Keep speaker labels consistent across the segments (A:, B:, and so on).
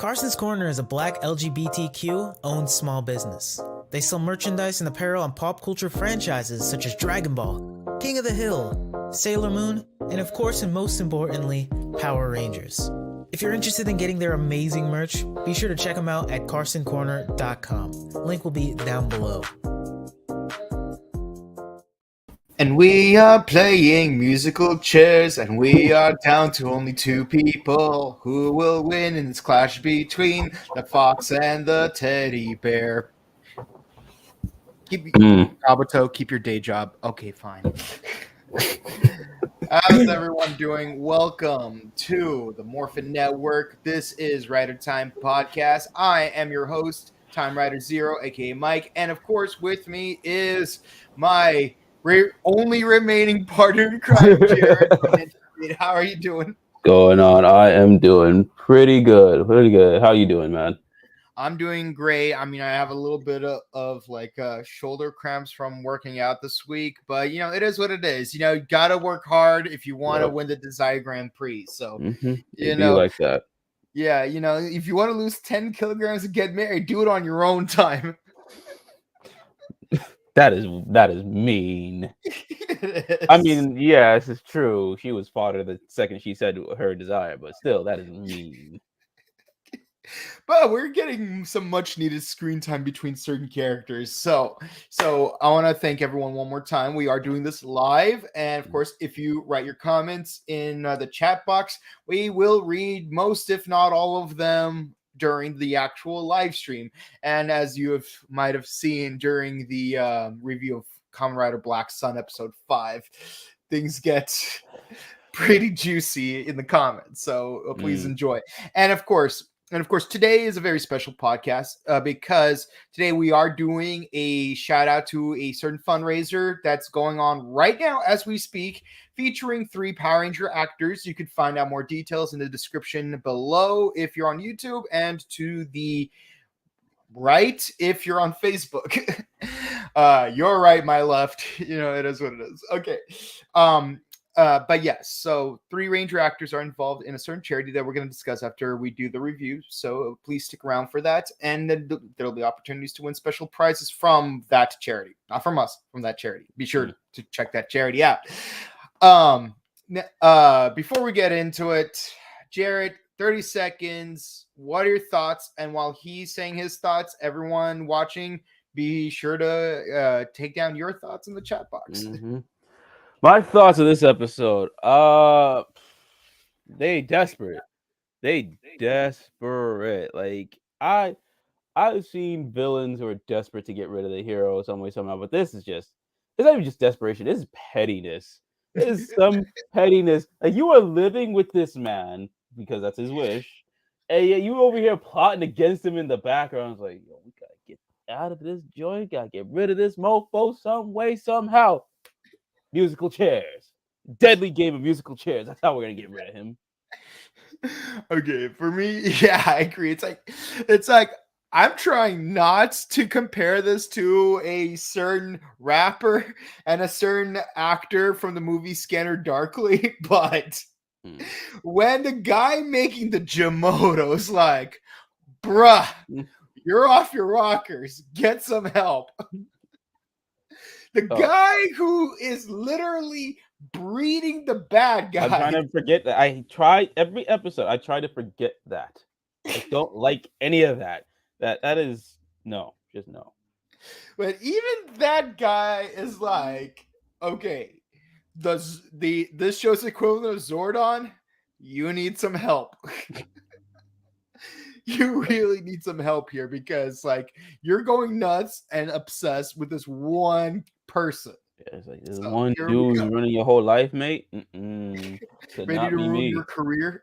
A: Carson's Corner is a black LGBTQ-owned small business. They sell merchandise and apparel on pop culture franchises such as Dragon Ball, King of the Hill, Sailor Moon, and of course and most importantly, Power Rangers. If you're interested in getting their amazing merch, be sure to check them out at carsoncorner.com. Link will be down below.
B: And we are playing musical chairs, and we are down to only 2 people. Who will win in this clash between the fox and the teddy bear? Kabuto, keep your day job. Okay, fine. How's everyone doing? Welcome to the Morphin Network. This is Rider Time Podcast. I am your host, TimeRider Zero, aka Mike, and of course, with me is my only remaining partner in crime, Jared. How are you doing?
C: Going on? I am doing pretty good. Pretty good. How you doing, man?
B: I'm doing great. I mean, I have a little bit of shoulder cramps from working out this week, but you know, it is what it is. You know, you gotta work hard if you want to win the Desire Grand Prix. So you know,
C: like that.
B: Yeah, you know, if you want to lose 10 kilograms and get married, do it on your own time.
C: That is mean. I mean, yeah, this is true. She was fodder the second she said her desire, but still, that is mean.
B: But we're getting some much needed screen time between certain characters. So I want to thank everyone one more time. We are doing this live. And of course, if you write your comments in the chat box, we will read most, if not all of them during the actual live stream. And as you might have seen during the review of Kamen Rider Black Sun episode 5, things get pretty juicy in the comments. So please enjoy. And of course, today is a very special podcast because today we are doing a shout out to a certain fundraiser that's going on right now as we speak, featuring 3 Power Ranger actors. You can find out more details in the description below if you're on YouTube, and to the right if you're on Facebook. Your right, my left. You know, it is what it is. Okay. But yes, so 3 Ranger actors are involved in a certain charity that we're going to discuss after we do the review. So please stick around for that. And then there'll be opportunities to win special prizes from that charity, not from us, from that charity. Be sure to check that charity out. Before we get into it, Jared, 30 seconds. What are your thoughts? And while he's saying his thoughts, everyone watching, be sure to take down your thoughts in the chat box.
C: My thoughts of this episode, they desperate. Like I've seen villains who are desperate to get rid of the hero some way, somehow, but it's not even just desperation, it's pettiness. It's some pettiness. Like, you are living with this man because that's his wish, and yet you over here plotting against him in the background. It's like, yo, we gotta get out of this joint, gotta get rid of this mofo some way, somehow. Musical chairs. Deadly game of musical chairs. That's how we're gonna get rid of him.
B: Okay, for me, yeah, I agree. It's like I'm trying not to compare this to a certain rapper and a certain actor from the movie Scanner Darkly, but when the guy making the Jamoto's like, bruh, you're off your rockers, get some help. The guy who is literally breeding the bad guy.
C: I'm trying to forget that. I try every episode. I try to forget that. I don't like any of that. That is no, just no.
B: But even that guy is like, okay, this show's equivalent of Zordon. You need some help. You really need some help here, because like you're going nuts and obsessed with this one person.
C: Yeah, it's like, there's one dude running your whole life, mate.
B: Ready to ruin your career.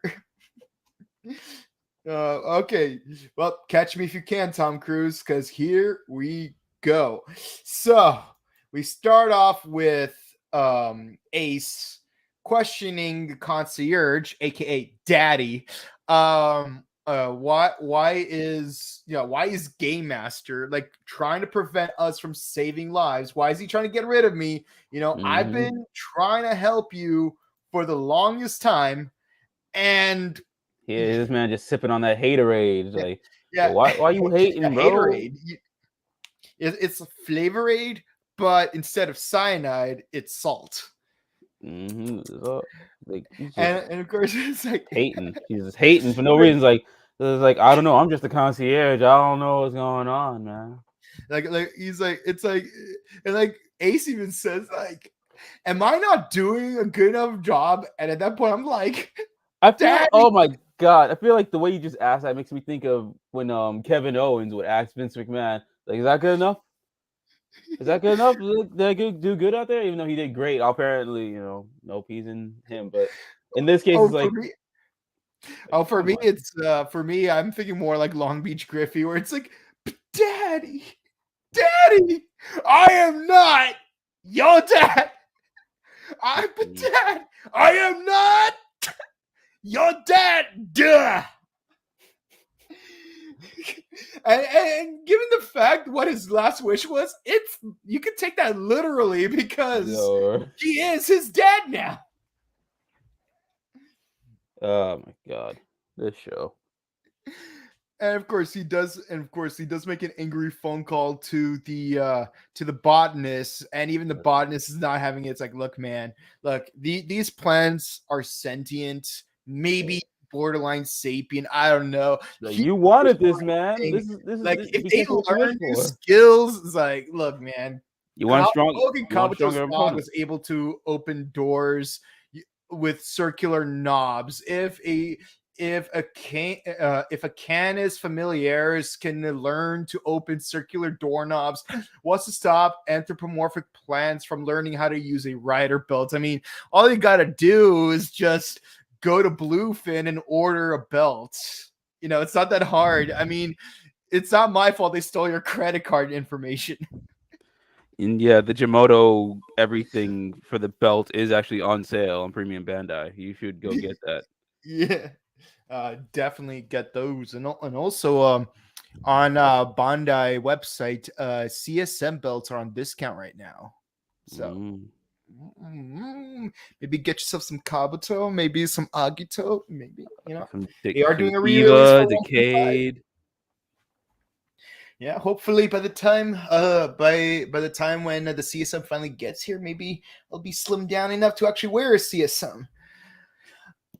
B: Okay, well, catch me if you can, Tom Cruise, because here we go. So we start off with Ace questioning the concierge, aka Daddy. Why is Game Master like trying to prevent us from saving lives? Why is he trying to get rid of me? You know, I've been trying to help you for the longest time, and
C: Here, this man just sipping on that haterade. It's like,
B: Yeah.
C: why you hating, bro?
B: Haterade. It's a flavorade, but instead of cyanide, it's salt.
C: So, like he's just
B: And of course, it's like
C: hating. He's just hating for no reason. It's like I don't know. I'm just a concierge. I don't know what's going on, man.
B: like he's like, it's like, and like Ace even says like, am I not doing a good enough job? And at that point, I'm like,
C: I feel.
B: Daddy.
C: Oh my god! I feel like the way you just asked that makes me think of when Kevin Owens would ask Vince McMahon, like, "Is that good enough? Is that good enough? Did I do good out there?" Even though he did great, apparently, no peas in him. But in this case, it's like,
B: For me, it's for me. I'm thinking more like Long Beach Griffey, where it's like, Daddy, I am not your dad. Dad, I am not your dad. Duh. And given the fact what his last wish was, you can take that literally because he is his dad now.
C: Oh my god, this show.
B: And of course he does make an angry phone call to the botanist, and even the botanist is not having it. It's like, look, man, these plants are sentient, maybe borderline sapient. I don't know.
C: You wanted this, man. This is
B: like if they learn new skills, it's like, look, man,
C: you want strong.
B: Kabuto's dog was able to open doors with circular knobs. If a Canis familiaris can learn to open circular doorknobs, what's to stop anthropomorphic plants from learning how to use a rider belt? I mean, all you gotta do is just go to Bluefin and order a belt. It's not that hard. I mean, it's not my fault they stole your credit card information.
C: And yeah, the Jimoto everything for the belt is actually on sale on Premium Bandai. You should go get that.
B: Yeah. Definitely get those, and also on Bandai website, CSM belts are on discount right now, so maybe get yourself some Kabuto, maybe some Agito, maybe they are doing a re-release for
C: Decade.
B: Yeah, hopefully by the time by the time when the CSM finally gets here, maybe I'll be slimmed down enough to actually wear a CSM.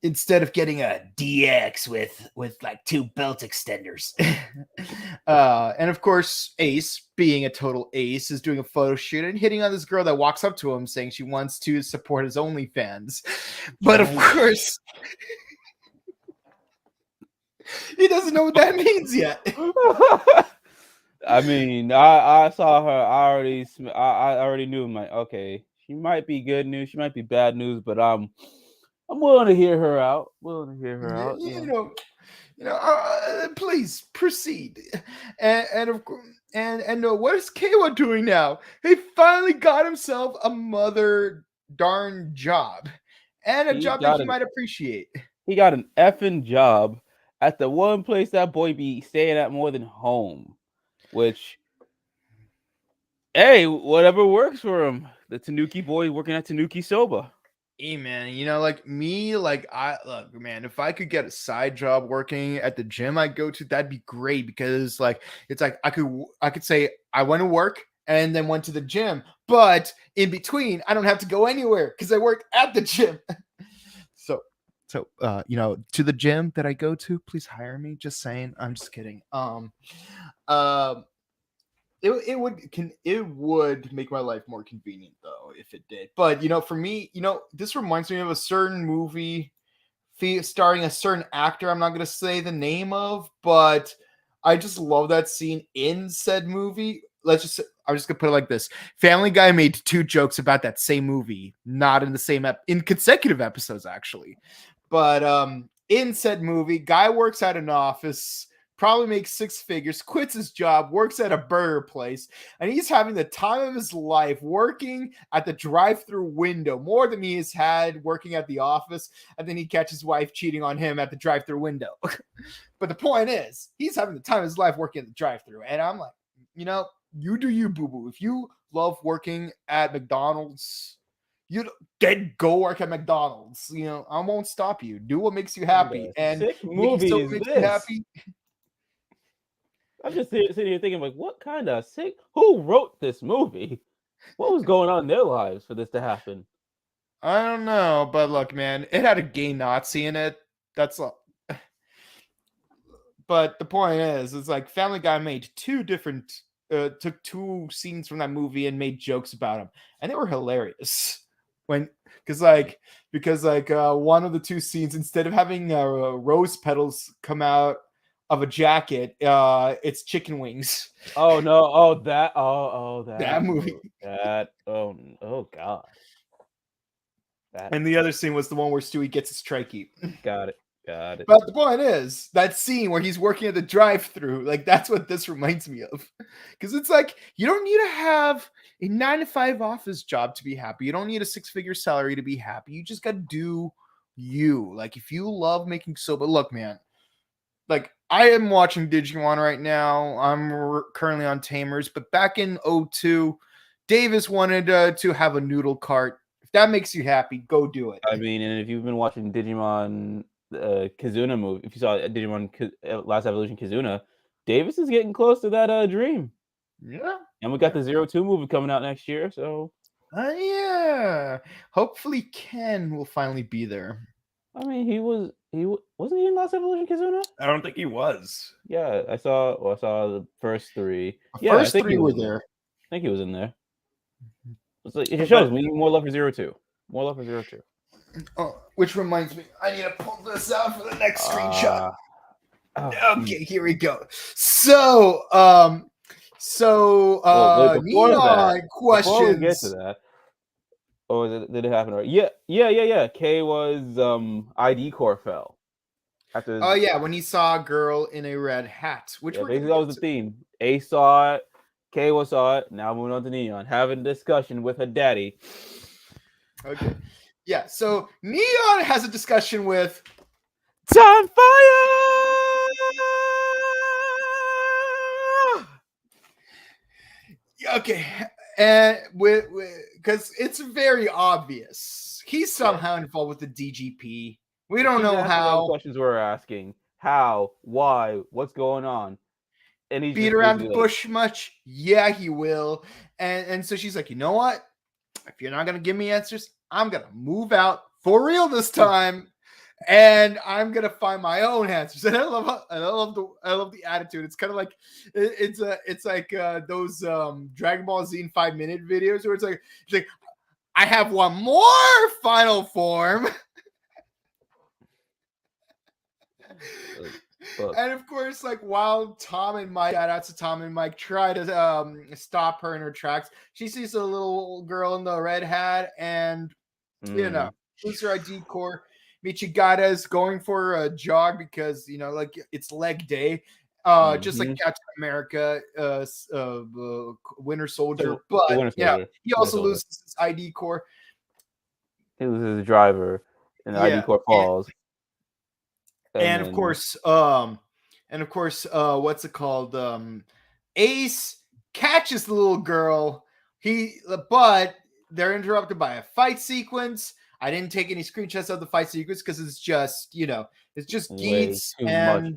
B: Instead of getting a DX with like 2 belt extenders. And of course, Ace, being a total ace, is doing a photo shoot and hitting on this girl that walks up to him saying she wants to support his OnlyFans. But of course, he doesn't know what that means yet.
C: I mean, I saw her. I already knew. I'm like, okay, she might be good news. She might be bad news, but I'm willing to hear her out.
B: Please proceed. And of course, and what is Kawa doing now? He finally got himself a mother darn job, and a job that he might appreciate.
C: He got an effing job at the one place that boy be staying at more than home, which, hey, whatever works for him. The Tanuki boy working at Tanuki Soba.
B: Hey man, look, man, if I could get a side job working at the gym I go to, that'd be great, because it's like I could say I went to work and then went to the gym, but in between I don't have to go anywhere because I work at the gym. So to the gym that I go to, please hire me. Just saying. I'm just kidding. It would make my life more convenient though if it did. But for me, this reminds me of a certain movie starring a certain actor I'm not going to say the name of, but I just love that scene in said movie. I'm just going to put it like this. Family Guy made 2 jokes about that same movie, not in the same in consecutive episodes actually. But in said movie, guy works at an office, probably makes 6 figures, quits his job, works at a burger place, and he's having the time of his life working at the drive-through window, more than he has had working at the office, and then he catches his wife cheating on him at the drive-through window. But the point is, he's having the time of his life working at the drive-through, and I'm like, you do you, boo-boo. If you love working at McDonald's, go work at McDonald's. I won't stop you. Do what makes you happy.
C: What a
B: And
C: sick
B: making
C: movie
B: so
C: is
B: makes you
C: this?
B: happy.
C: I'm just sitting here thinking, like, what kind of sick? Who wrote this movie? What was going on in their lives for this to happen?
B: I don't know, but look, man, it had a gay Nazi in it. That's all. But the point is, it's like Family Guy took two scenes from that movie and made jokes about them, and they were hilarious. Because one of the two scenes, instead of having rose petals come out of a jacket, it's chicken wings.
C: Oh no! Oh that
B: That movie.
C: Oh god!
B: And the other scene was the one where Stewie gets his trikey.
C: Got it.
B: But the point is, that scene where he's working at the drive-thru, like that's what this reminds me of. Because it's like, you don't need to have a 9-to-5 office job to be happy. You don't need a 6-figure salary to be happy. You just got to do you. Like, if you love making soba, look, man, like I am watching Digimon right now. I'm currently on Tamers, but back in 02, Davis wanted to have a noodle cart. If that makes you happy, go do it.
C: I mean, and if you've been watching Digimon Kizuna movie, if you saw Digimon Last Evolution Kizuna, Davis is getting close to that dream.
B: Yeah.
C: And we got the 02 movie coming out next year, so
B: yeah. Hopefully Ken will finally be there.
C: I mean, wasn't he in Last Evolution Kizuna?
B: I don't think he was.
C: Yeah, I saw the first three.
B: First
C: I think
B: three were there.
C: I think he was in there. It just shows we need more love for 02. More love for 02.
B: Which reminds me, I need to pull this out for the next screenshot. Okay, here we go. So, Neon questions.
C: Before we get to that, did it happen already? Yeah. K was ID core fell.
B: Oh yeah, when he saw a girl in a red hat, which
C: basically that was the theme. A saw it, K saw it. Now moving on to Neon, having a discussion with her daddy.
B: Okay. Yeah, so Neon has a discussion with
C: Time Fire.
B: Okay, and because it's very obvious he's somehow involved with the DGP. We don't know how.
C: Questions we're asking: how, why, what's going on?
B: And he's beat around the bush much? Yeah, he will. And so she's like, you know what? If you're not gonna give me answers, I'm gonna move out for real this time, and I'm gonna find my own answers. And I love the attitude. It's kind of like it's like those Dragon Ball Z in 5-minute videos where it's like I have one more final form. And of course, like while Tom and Mike, shout out to Tom and Mike, try to stop her in her tracks, she sees a little girl in the red hat and shoots her ID core. Michigata is going for a jog because like it's leg day, just like Captain America, Winter Soldier. But he also loses his ID core.
C: He loses his driver, and the ID core falls.
B: And of course, what's it called? Ace catches the little girl. But they're interrupted by a fight sequence. I didn't take any screenshots of the fight sequence because it's just, it's just Geats and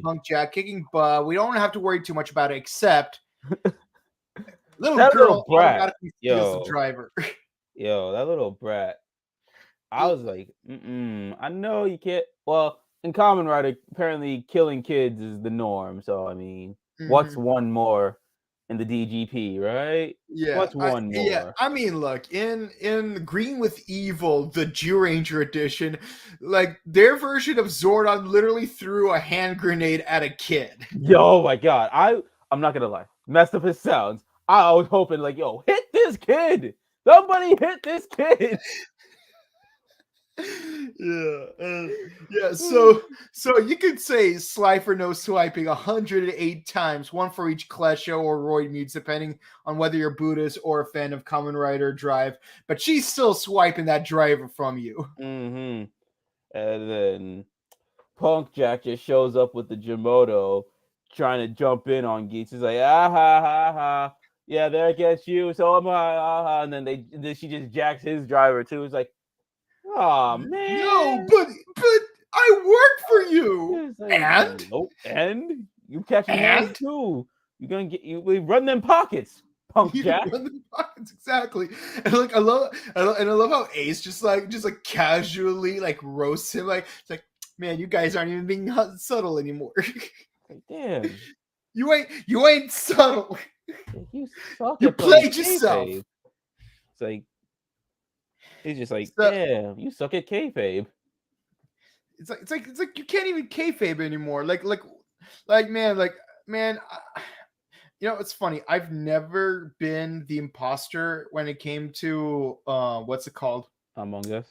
B: Punk Jack kicking. But we don't have to worry too much about it, except little girl automatically steals the driver.
C: Yo, that little brat. I was like, I know you can't. Well, in Kamen Rider, apparently killing kids is the norm. So, I mean, what's one more in the DGP, right?
B: Yeah.
C: What's one more?
B: Yeah, I mean, look, in Green with Evil, the Jew Ranger edition, like their version of Zordon literally threw a hand grenade at a kid.
C: Yo, my God. I'm not going to lie. Messed up his sounds. I was hoping like, yo, hit this kid. Somebody hit this kid.
B: So you could say Slifer no swiping 108 times, one for each Klesho or Roid Mutes, depending on whether you're Buddhist or a fan of Kamen Rider Drive. But she's still swiping that driver from you.
C: And then Punk Jack just shows up with the Jimoto, trying to jump in on Geats. He's like, ha ha ha. yeah, there against you. So am I. And then she just jacks his driver too. It's like, oh
B: No,
C: man.
B: but I work for you.
C: It's like,
B: And
C: nope. And you catching hands
B: and
C: too. You're gonna get you. We run them pockets, punk
B: you
C: jack.
B: run the pockets exactly. And like I love how Ace just like casually like roasts him. Like it's like, man, you guys aren't even being subtle anymore.
C: Like, damn,
B: you ain't subtle.
C: you suck
B: You
C: at playing
B: played yourself.
C: kayfabe. It's like he's just like,
B: So
C: damn, you suck at kayfabe.
B: it's like you can't even kayfabe anymore. Man. You know, it's funny. I've never been the imposter when it came to what's it called?
C: Among Us.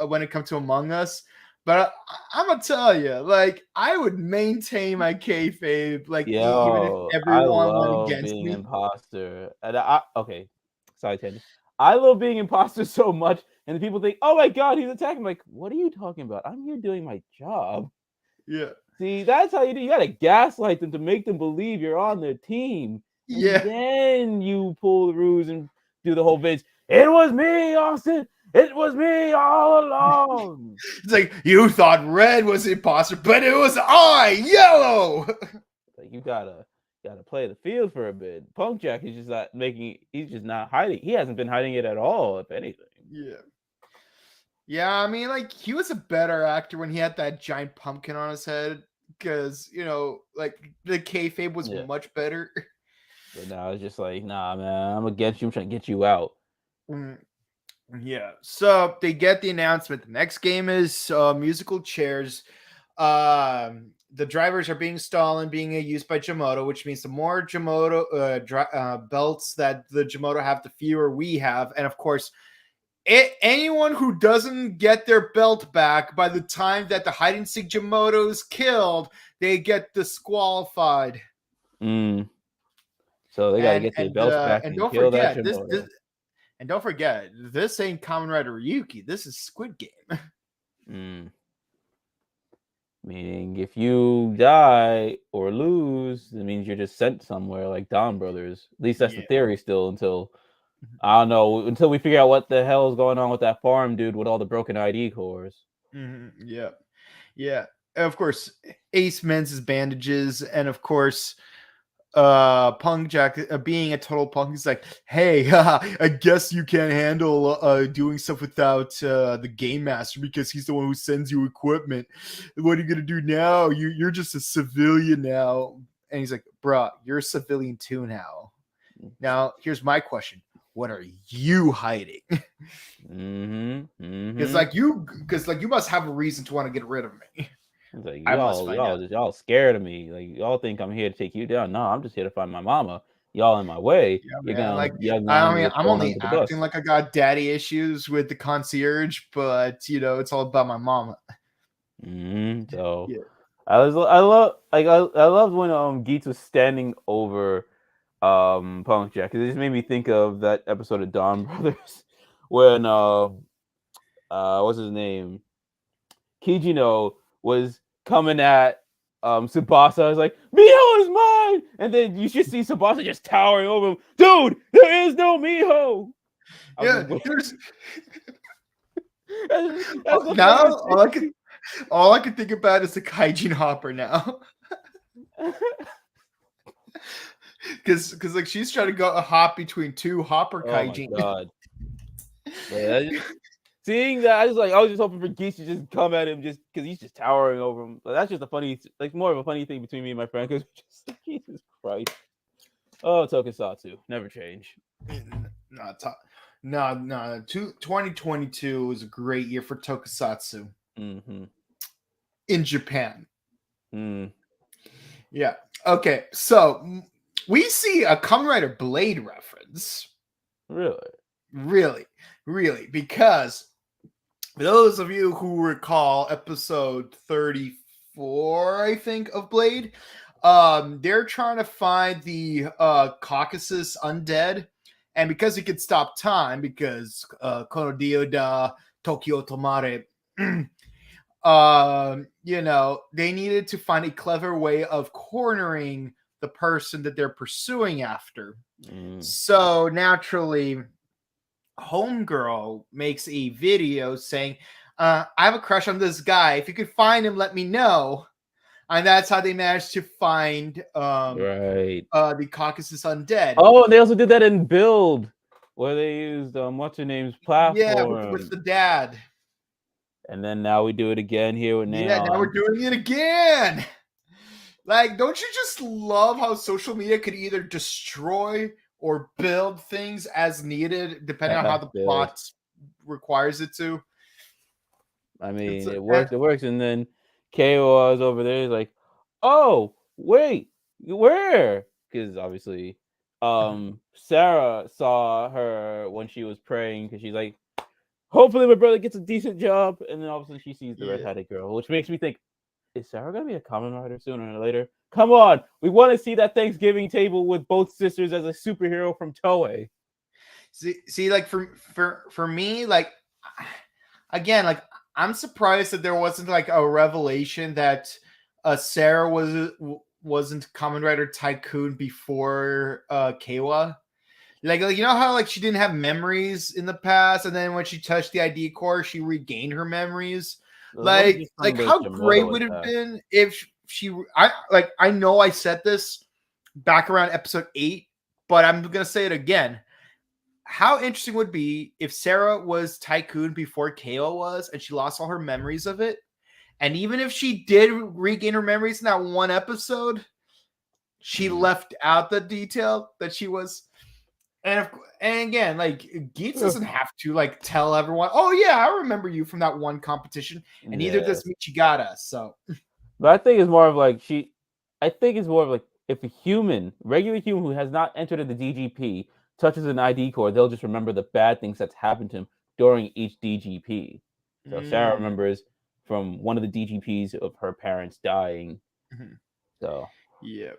B: When it comes to Among Us. But I'm gonna tell you, like, I would maintain my kayfabe, like, even if
C: Yo, I
B: everyone went
C: love
B: against
C: being
B: me.
C: imposter. And okay, side tangent. I love being imposter so much, and the people think, "Oh my god, he's attacking!" I'm like, what are you talking about? I'm here doing my job.
B: Yeah,
C: See, that's how you do. You gotta gaslight them to make them believe you're on their team, and
B: yeah.
C: then you pull the ruse and do the whole bitch. It was me, Austin. It was me all along.
B: It's like you thought red was the imposter, but it was I, yellow.
C: Like you gotta play the field for a bit. Punk Jack is just not making. He's just not hiding. He hasn't been hiding it at all, if anything.
B: Yeah. Yeah, I mean, like, he was a better actor when he had that giant pumpkin on his head, because, you know, like, the kayfabe was
C: Yeah.
B: much better.
C: But now it's just like, nah, man. I'm against you. I'm trying to get you out.
B: Mm, yeah. So they get the announcement. The next game is musical chairs. The drivers are being stolen, being used by Jamoto, which means the more Jamoto belts that the Jamoto have, the fewer we have. And of course, anyone who doesn't get their belt back by the time that the hide and seek Jamoto is killed, they get disqualified.
C: So they got to get their belts back
B: And
C: and
B: don't
C: kill that
B: forget
C: Jamoto.
B: and don't forget, this ain't Kamen Rider Ryuki. This is Squid Game.
C: Meaning, if you die or lose, it means you're just sent somewhere like Don Brothers. At least that's the
B: Yeah.
C: theory still until, I don't know, until we figure out what the hell is going on with that farm dude with all the broken ID cores.
B: Yeah. Yeah. And of course, Ace mends his bandages, and of course, Punk Jack, being a total punk, is like, hey, I guess you can't handle doing stuff without the game master because he's the one who sends you equipment. What are you gonna do now? You're just a civilian now. And he's like, bruh, you're a civilian too now. Now here's my question: what are you hiding? Because you must have a reason to want to get rid of me.
C: It's like
B: I must find out.
C: y'all scared of me. Like y'all think I'm here to take you down. No, I'm just here to find my mama. Y'all in my way.
B: Yeah,
C: You're
B: man. Like,
C: gonna
B: I mean,
C: get
B: I'm
C: thrown
B: only
C: under the
B: acting
C: bus.
B: like I got daddy issues with the concierge, but you know, it's all about my mama.
C: So
B: Yeah.
C: I loved when Geats was standing over Punk Jack, because it just made me think of that episode of Dawn Brothers when what's his name? Kijino was coming at Tsubasa. I was like, Miho is mine! And then you should see Tsubasa just towering over him. Dude, there is no Miho!
B: Yeah, there's
C: that's
B: now all I could think about is the Kaijin Hopper now. Because like she's trying to go a hop between two Hopper Kaijin.
C: Oh my god. Seeing that, I was just hoping for Geats to just come at him just because he's just towering over him. But that's just a funny, like more of a funny thing between me and my friend, because just Jesus Christ. Oh, Tokusatsu, never change.
B: No. 2022 was a great year for Tokusatsu. In Japan. Yeah. Okay. So we see a Kamen Rider Blade reference. Really, because for those of you who recall episode 34, I think, of Blade, they're trying to find the Caucasus undead, and because he could stop time, because Kono Dio da Tokyo Tomare, you know, they needed to find a clever way of cornering the person that they're pursuing after, So naturally, Homegirl makes a video saying, I have a crush on this guy. If you could find him, let me know. And that's how they managed to find
C: Right.
B: the Caucasus Undead.
C: Oh, and they also did that in Build, where they used what's her name's
B: Yeah,
C: platform.
B: with the dad.
C: And then now we do it again here with Neon.
B: Yeah, now we're doing it again. Like, don't you just love how social media could either destroy or build things as needed, depending on how the plot requires it to?
C: I mean, it works. It works. And then KO is over there. He's like, "Oh, wait, where?" Because obviously, Sarah saw her when she was praying. Because she's like, "Hopefully, my brother gets a decent job." And then all of a sudden, she sees the red-headed girl, which makes me think, is Sarah gonna be a Kamen Rider sooner or later? Come on, we want to see that Thanksgiving table with both sisters as a superhero from Toei.
B: See, like for me, like again, like I'm surprised that there wasn't like a revelation that Sarah wasn't Kamen Rider Tycoon before Kawa. Like you know how like she didn't have memories in the past, and then when she touched the ID core, she regained her memories. Like how great would it have been if I know I said this back around episode 8, but I'm gonna say it again. How interesting would it be if Sarah was Tycoon before KO was, and she lost all her memories of it, and even if she did regain her memories in that one episode, she left out the detail that she was. And again, like Geats doesn't have to like tell everyone, "Oh yeah, I remember you from that one competition," and neither does Michigata. So,
C: but I think it's more of like I think it's more of like if a regular human who has not entered the DGP touches an ID core, they'll just remember the bad things that's happened to him during each DGP. So Sarah remembers from one of the DGPs of her parents dying. So
B: yeah.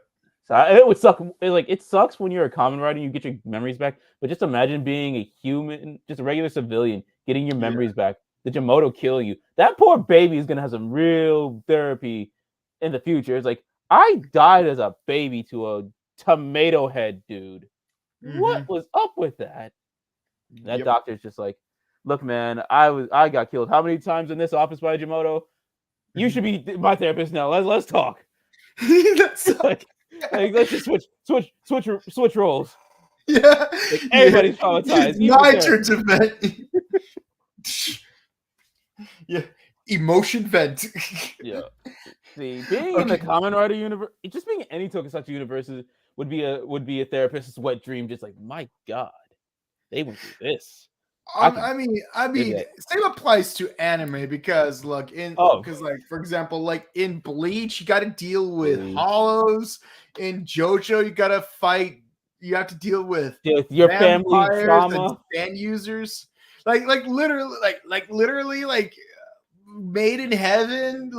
C: So it would suck. It sucks when you're a Kamen Rider and you get your memories back. But just imagine being a human, just a regular civilian, getting your memories back. The Jimoto kill you. That poor baby is gonna have some real therapy in the future. It's like I died as a baby to a tomato head dude. What was up with that? That doctor's just like, look, man, I got killed how many times in this office by Jimoto? You should be my therapist now. Let's talk. like let's just switch roles.
B: Yeah,
C: like everybody's traumatized.
B: My turn to vent. Yeah, emotion vent.
C: Yeah. See, being in the Kamen Rider universe, just being in any Tokusatsu universes would be a therapist's wet dream. Just like, my God, they went through this.
B: I mean, same applies to anime because, look, because like for example, like in Bleach, you got to deal with hollows. In JoJo, you got to fight. You have to deal with
C: your family trauma,
B: and fan users. Like literally, made in heaven.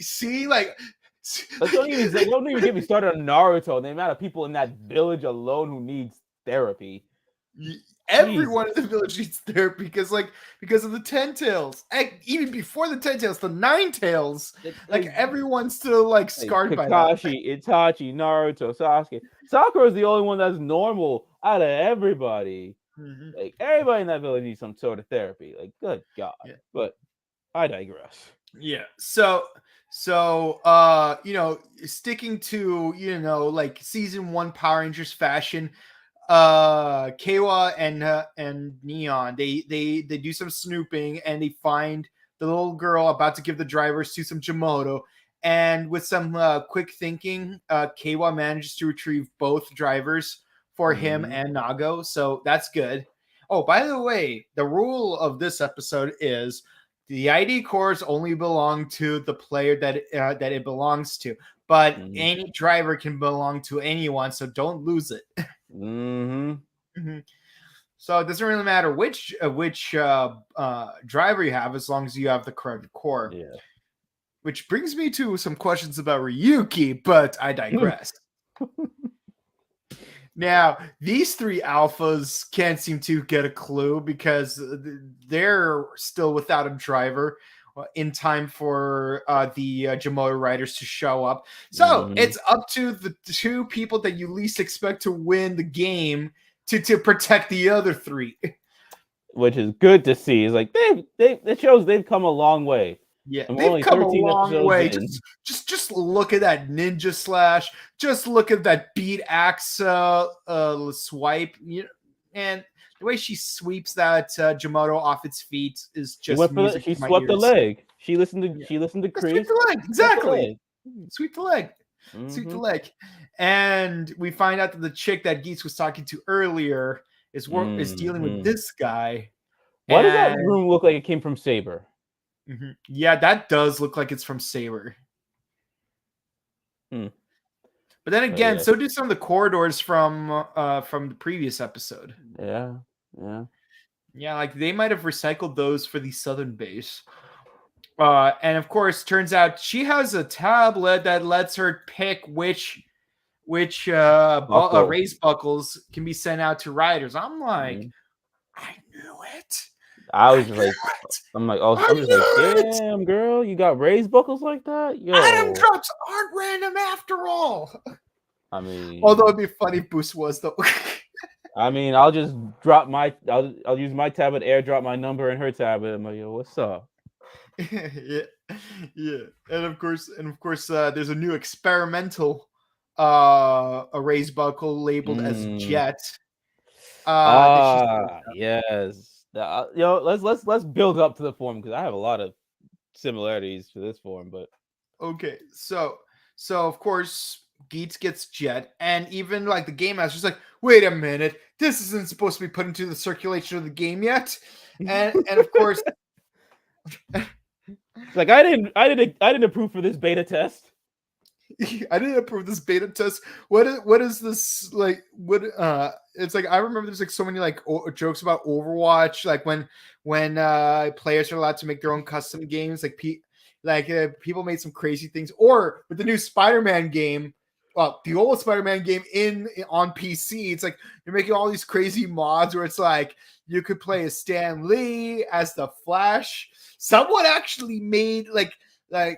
B: See,
C: don't even get me started on Naruto. The amount of people in that village alone who needs therapy.
B: Everyone in the village needs therapy because of the 10 tails. Even before the 10 tails, the 9 tails. Everyone's still scarred by that.
C: Kakashi, Itachi, Naruto, Sasuke. Sakura is the only one that's normal out of everybody. Like everybody in that village needs some sort of therapy. Like, good God. Yeah. But I digress.
B: Yeah. So sticking to season 1 Power Rangers fashion. Kawa and Neon, they do some snooping and they find the little girl about to give the drivers to some Jimoto, and with some quick thinking, Kawa manages to retrieve both drivers for him and Nago, so that's good. Oh, by the way, the rule of this episode is the ID cores only belong to the player that it belongs to, but any driver can belong to anyone, so don't lose it. So it doesn't really matter which driver you have, as long as you have the correct core.
C: Yeah.
B: Which brings me to some questions about Ryuki, but I digress. Now, these 3 alphas can't seem to get a clue because they're still without a driver. in time for the Jamoto riders to show up. So it's up to the two people that you least expect to win the game to protect the other three.
C: Which is good to see. It's like it shows they've come a long way.
B: Yeah,
C: and
B: they've come a long way.
C: In.
B: Just look at that ninja slash. Just look at that beat axe swipe. And the way she sweeps that Jamoto off its feet is just music.
C: She swept the leg. She listened to Chris.
B: Sweep the leg, exactly. Sweep the leg. Sweep the leg. And we find out that the chick that Geats was talking to earlier is dealing with this guy.
C: Why does that room look like it came from Saber?
B: Yeah, that does look like it's from Saber. But then again, so do some of the corridors from the previous episode.
C: Yeah.
B: Like they might have recycled those for the southern base. And of course, turns out she has a tablet that lets her pick which raise buckles can be sent out to riders. I'm like, I knew it.
C: I'm just like, damn, girl, you got raised buckles like that? Yo.
B: Item drops aren't random after all.
C: I mean,
B: although it'd be funny if Boost was though.
C: I mean, I'll just drop I'll use my tablet, airdrop my number in her tablet. I'm like, yo, what's up?
B: yeah. And of course, there's a new experimental raised buckle labeled as Jet.
C: Yes. Let's build up to the form because I have a lot of similarities to this form. But
B: okay, so of course Geats gets Jet, and even like the game master's like, wait a minute, this isn't supposed to be put into the circulation of the game yet, and of course,
C: like I didn't approve for this beta test.
B: I didn't approve this beta test. What is this like? What it's like. I remember there's like so many like jokes about Overwatch, like when players are allowed to make their own custom games. Like people made some crazy things, or with the new Spider-Man game. Well, the old Spider-Man game on PC, it's like you're making all these crazy mods where it's like you could play as Stan Lee as the Flash. Someone actually made an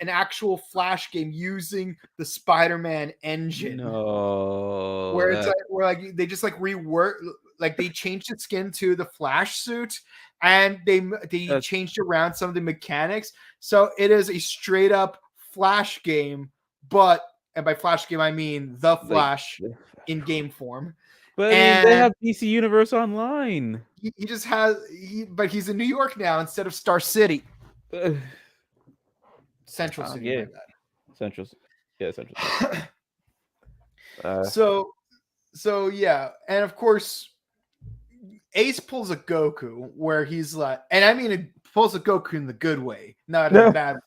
B: actual Flash game using the Spider-Man engine.
C: No,
B: where it's like they just like rework, like they changed the skin to the Flash suit, and they changed around some of the mechanics. So it is a straight up Flash game, and by Flash game I mean the Flash in game form.
C: But they have DC Universe Online.
B: He just has, but he's in New York now instead of Star City. Central City.
C: Yeah. Central.
B: So yeah, and of course, Ace pulls a Goku where he's like, and I mean, it pulls a Goku in the good way, not in the bad way.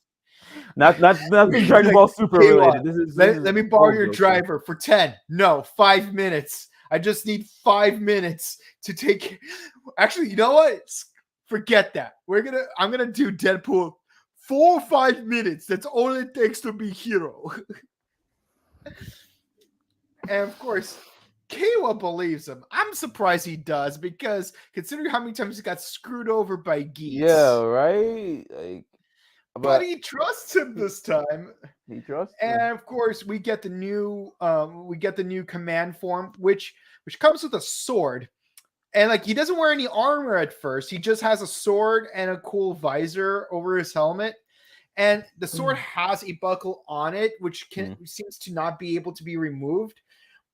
C: Not Dragon Ball Super related.
B: Let me borrow your driver for 5 minutes. I just need 5 minutes to take. Actually, you know what? Forget that. I'm gonna do Deadpool 4 or 5 minutes. That's all it takes to be hero. And of course, Kayla believes him. I'm surprised he does, because considering how many times he got screwed over by Geats.
C: Yeah, right.
B: But he trusts him this time.
C: He trusts
B: him. And of course, we get the new command form, which comes with a sword. And like he doesn't wear any armor at first. He just has a sword and a cool visor over his helmet. And the sword has a buckle on it, which seems to not be able to be removed.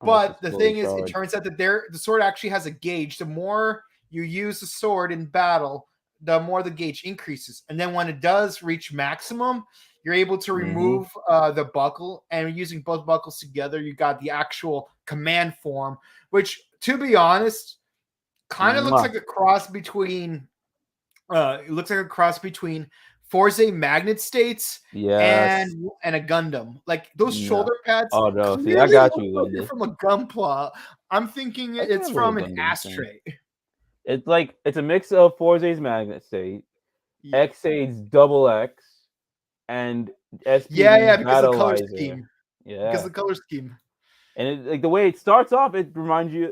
B: But the thing is, it turns out that the sword actually has a gauge. The more you use the sword in battle, the more the gauge increases. And then when it does reach maximum, you're able to remove the buckle. And using both buckles together, you got the actual command form, which, to be honest, kind of looks like a cross between Forza Magnet States and a Gundam. Like those shoulder pads.
C: Oh no, see, I got you.
B: From a Gunpla. I'm thinking it's from an ashtray.
C: It's a mix of Forza's Magnet State, X8's Double X, and SP's
B: because the color scheme.
C: Yeah,
B: because the color scheme.
C: And like the way it starts off, it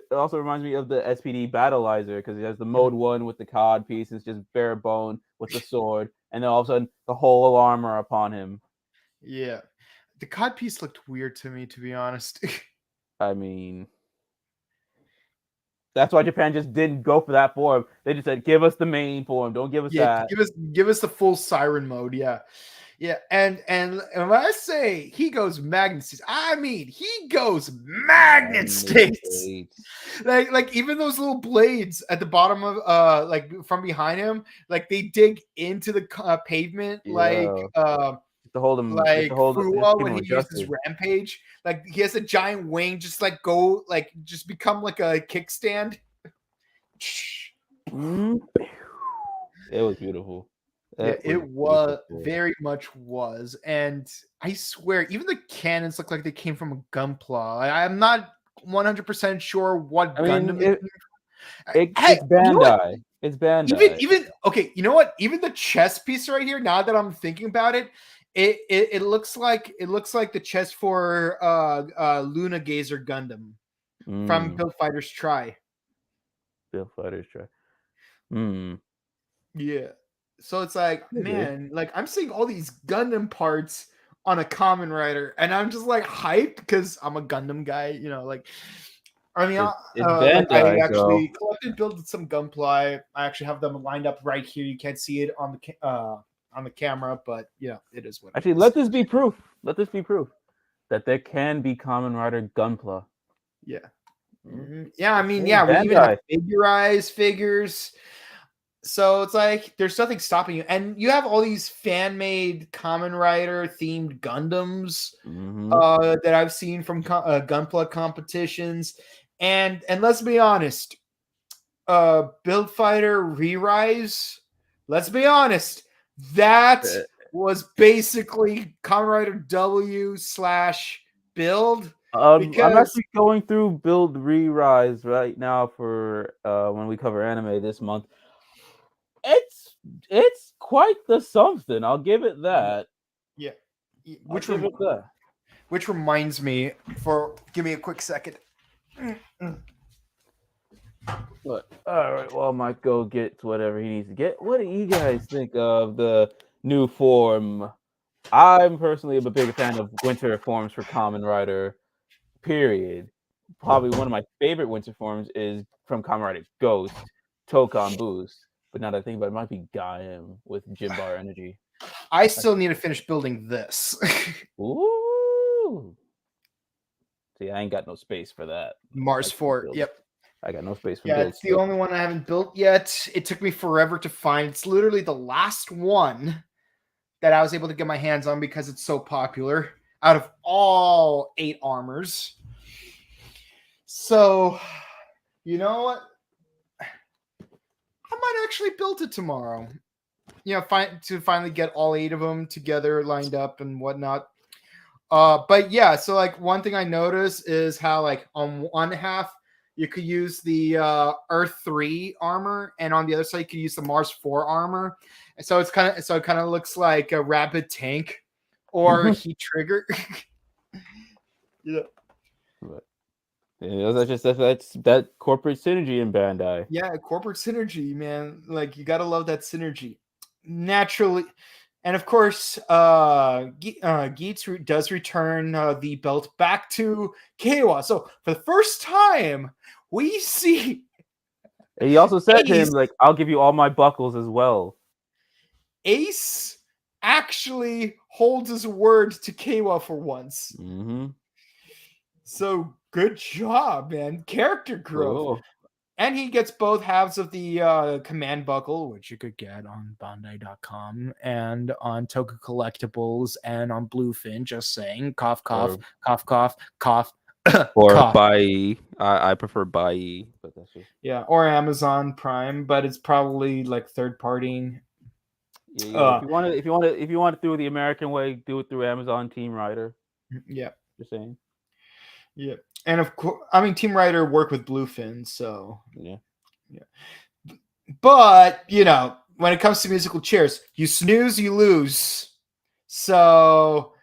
C: also reminds me of the SPD Battleizer, because it has the mode 1 with the COD piece. It's just bare bone with the sword, and then all of a sudden the whole armor upon him.
B: Yeah, the COD piece looked weird to me, to be honest.
C: I mean, that's why Japan just didn't go for that form. They just said, "Give us the main form. Don't give us
B: Yeah,
C: that."
B: give us the full siren mode. Yeah. Yeah, and when I say he goes magnet states, I mean he goes magnet states. Like even those little blades at the bottom of like from behind him, like they dig into the pavement, like
C: to hold him,
B: like Fuwa when he
C: adjusted.
B: uses Rampage. Like he has a giant wing, just like just become like a kickstand.
C: It was beautiful.
B: It was very much was, and I swear, even the cannons look like they came from a Gunpla. I'm not 100% sure what Gundam.
C: It's Bandai.
B: You know,
C: it's Bandai.
B: Even okay. You know what? Even the chest piece right here. Now that I'm thinking about it, it looks like the chest for Luna Gazer Gundam from Build Fighters Try.
C: Build Fighters Try.
B: Yeah. So it's like, man, like I'm seeing all these Gundam parts on a Kamen Rider, and I'm just like hyped because I'm a Gundam guy, you know. Like, I mean,
C: Bandai,
B: I actually collected, built some Gunpla. I actually have them lined up right here. You can't see it on the camera, but yeah, it is what.
C: Actually, let this be proof. Let this be proof that there can be Kamen Rider Gunpla.
B: Yeah. Yeah, I mean, yeah, we even have figurized figures. So it's like there's nothing stopping you, and you have all these fan-made Kamen Rider themed Gundams that I've seen from Gunpla competitions, and let's be honest, Build Fighter Re-Rise. Let's be honest, that was basically Kamen Rider W/Build.
C: I'm actually going through Build Re-Rise right now for when we cover anime this month. It's quite the something. I'll give it that.
B: Yeah.
C: Which
B: reminds me, give me a quick second.
C: But all right, well, Mike go get whatever he needs to get. What do you guys think of the new form? I'm personally a bigger fan of winter forms for Kamen Rider. Period. Probably one of my favorite winter forms is from Kamen Rider Ghost, Tokon Boost. But now that I think about it, it might be Gaim with Jimbar energy.
B: I still need to finish building this.
C: Ooh. See, I ain't got no space for that.
B: Mars 4. Yep.
C: I got no space for
B: builds. It's the only one I haven't built yet. It took me forever to find. It's literally the last one that I was able to get my hands on because it's so popular out of all 8 armors. So, you know what? I might actually build it tomorrow. You know, to finally get all 8 of them together, lined up and whatnot. But yeah, so like one thing I noticed is how like on one half you could use the Earth 3 armor, and on the other side you could use the Mars 4 armor. And so it kind of looks like a rapid tank or heat trigger. Yeah.
C: Yeah, that's that corporate synergy in Bandai.
B: Yeah, corporate synergy, man. Like you gotta love that synergy. Naturally, and of course, Geats does return the belt back to Keiwa. So for the first time, we see.
C: And he also said to him, like, "I'll give you all my buckles as well."
B: Ace actually holds his word to Keiwa for once. So good job, man. Character growth. Cool. And he gets both halves of the command buckle, which you could get on Bandai.com and on Toku Collectibles and on Bluefin. Just saying. Cough, cough, cough, cough, cough.
C: Or Bai. I prefer Bai. But that's just...
B: Yeah, or Amazon Prime, but it's probably like third party.
C: Yeah. If you want it through the American way, do it through Amazon TimeRider.
B: Yeah.
C: Just saying.
B: Yeah. And of course, I mean, TimeRider work with Bluefin, so yeah. But you know, when it comes to musical chairs, you snooze, you lose. So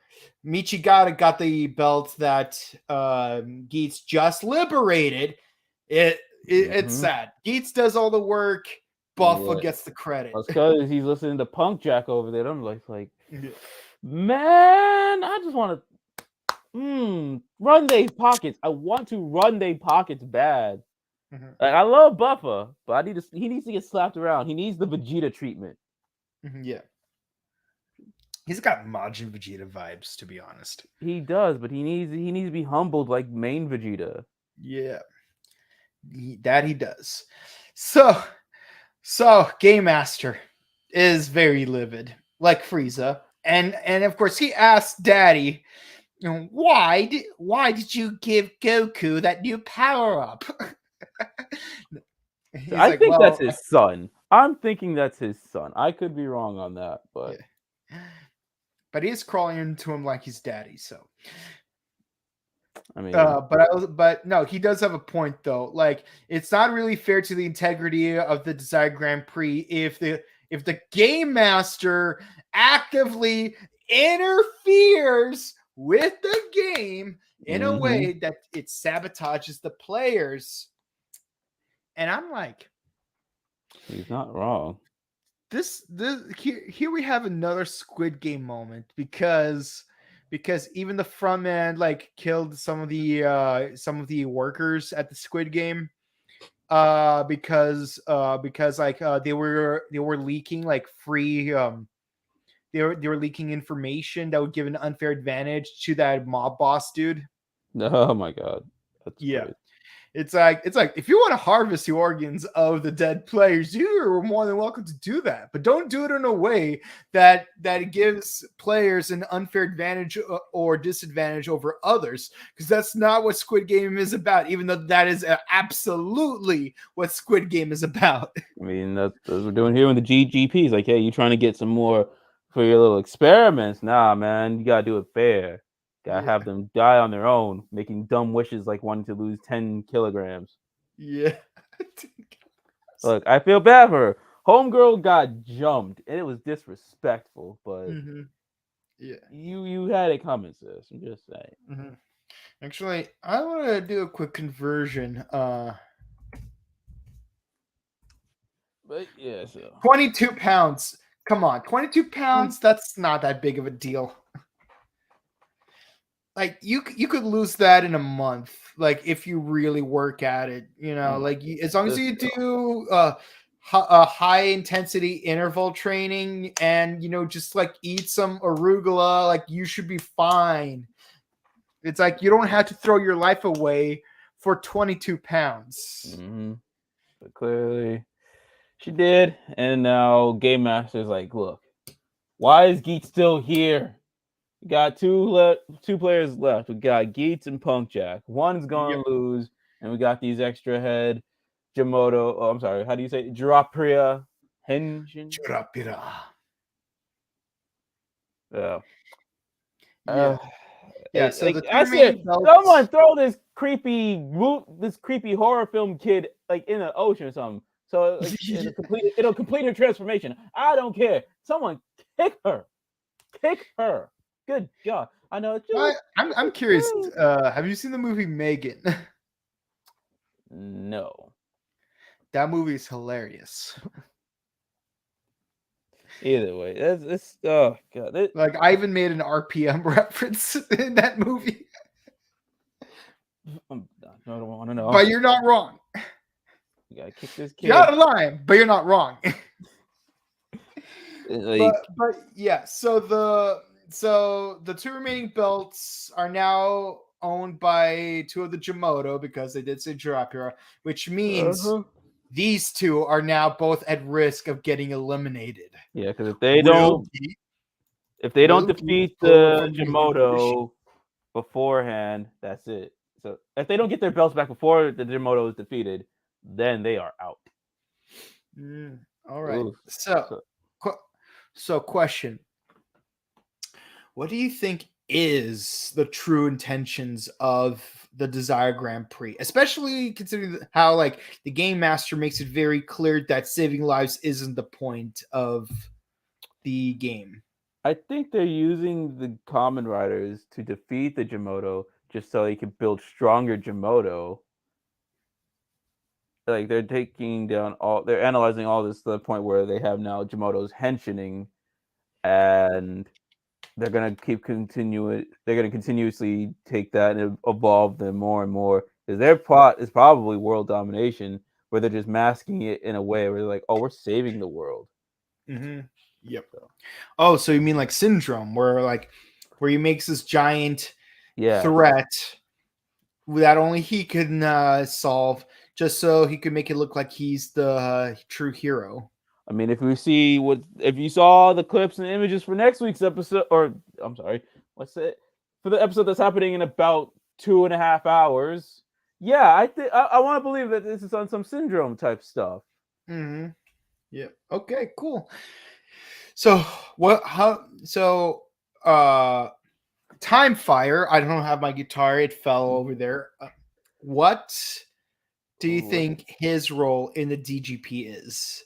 B: Michigata got the belt that Geats just liberated. It's sad. Geats does all the work. Buffa gets the credit.
C: That's because he's listening to Punk Jack over there. I'm like, man, I just want to run they pockets. I want to run they pockets bad. Like, I love Buffa, but he needs to get slapped around. He needs the Vegeta treatment.
B: Yeah. He's got Majin Vegeta vibes, to be honest.
C: He does, but he needs to be humbled like main Vegeta.
B: Yeah. He does. So Game Master is very livid, like Frieza. And of course he asked Daddy, why did you give Goku that new power-up?
C: I think that's his son. I'm thinking that's his son. I could be wrong on that, but
B: but he's crawling into him like he's daddy. So,
C: I mean,
B: but no, he does have a point though. Like, it's not really fair to the integrity of the Desire Grand Prix if the Game Master actively interferes with the game in a way that it sabotages the players. And I'm like,
C: he's not wrong.
B: This here we have another Squid Game moment because even the front man like killed some of the workers at the Squid Game because like they were leaking like free they were leaking information that would give an unfair advantage to that mob boss dude.
C: Oh my god. That's
B: crazy. It's like if you want to harvest the organs of the dead players, you are more than welcome to do that. But don't do it in a way that it gives players an unfair advantage or disadvantage over others, because that's not what Squid Game is about. Even though that is absolutely what Squid Game is about.
C: I mean, that's what we're doing here with the GGPs. Like, hey, you trying to get some more for your little experiments? Nah, man, you gotta do it fair. Gotta have them die on their own, making dumb wishes like wanting to lose 10 kilograms.
B: Yeah.
C: Look, I feel bad for her. Homegirl got jumped, and it was disrespectful, but you had it coming, sis. I'm just saying.
B: Actually, I want to do a quick conversion.
C: But yeah, so
B: 22 pounds. Come on, 22 pounds. That's not that big of a deal. Like you could lose that in a month, like if you really work at it, like as long as you do a high intensity interval training and just like eat some arugula, like you should be fine. It's like you don't have to throw your life away for 22 pounds.
C: But clearly she did, and now Game Master's like, look, why is Geats still here? We got two players left. We got Geats and Punk Jack. One's going to lose, and we got these extra head Jamoto. Oh, I'm sorry. How do you say it? Jirapira Henshin?
B: Jirapira.
C: Yeah. So like, I said, someone throw this creepy horror film kid like in the ocean or something. So like, it'll complete her transformation. I don't care. Someone kick her. Kick her. Good God. I know it's just,
B: I'm curious. Have you seen the movie Megan?
C: No.
B: That movie is hilarious.
C: Either way, it's oh god.
B: Like I even made an RPM reference in that movie.
C: I don't want to know.
B: But you're not wrong.
C: You gotta kick this kid.
B: You're not lying, but you're not wrong.
C: Like,
B: but yeah, so the two remaining belts are now owned by two of the Jamoto because they did say Jirapira, which means these two are now both at risk of getting eliminated.
C: Yeah, because if they don't defeat the Jamoto beforehand, that's it. So if they don't get their belts back before the Jamoto is defeated, then they are out.
B: All right. So question. What do you think is the true intentions of the Desire Grand Prix, especially considering how like the Game Master makes it very clear that saving lives isn't the point of the game?
C: I think they're using the Kamen Riders to defeat the Jimoto just so they can build stronger Jimoto. Like they're they're analyzing all this to the point where they have now Jimoto's henching, and they're gonna They're gonna continuously take that and evolve them more and more. Because their plot is probably world domination, where they're just masking it in a way where they're like, "Oh, we're saving the world."
B: Mm-hmm. Yep.
C: So,
B: Oh, so you mean like Syndrome, where he makes this giant
C: yeah,
B: threat that only he can solve, just so he could make it look like he's the true hero.
C: I mean, if you saw the clips and images for next week's episode, or I'm sorry, what's it for the episode that's happening in about 2.5 hours? Yeah, I think I want to believe that this is on some syndrome type stuff.
B: Mm-hmm. Yep. Okay. Cool. So what? How? So Time Fire. I don't have my guitar. It fell over there. What do you
C: Ooh,
B: think his role in the DGP is?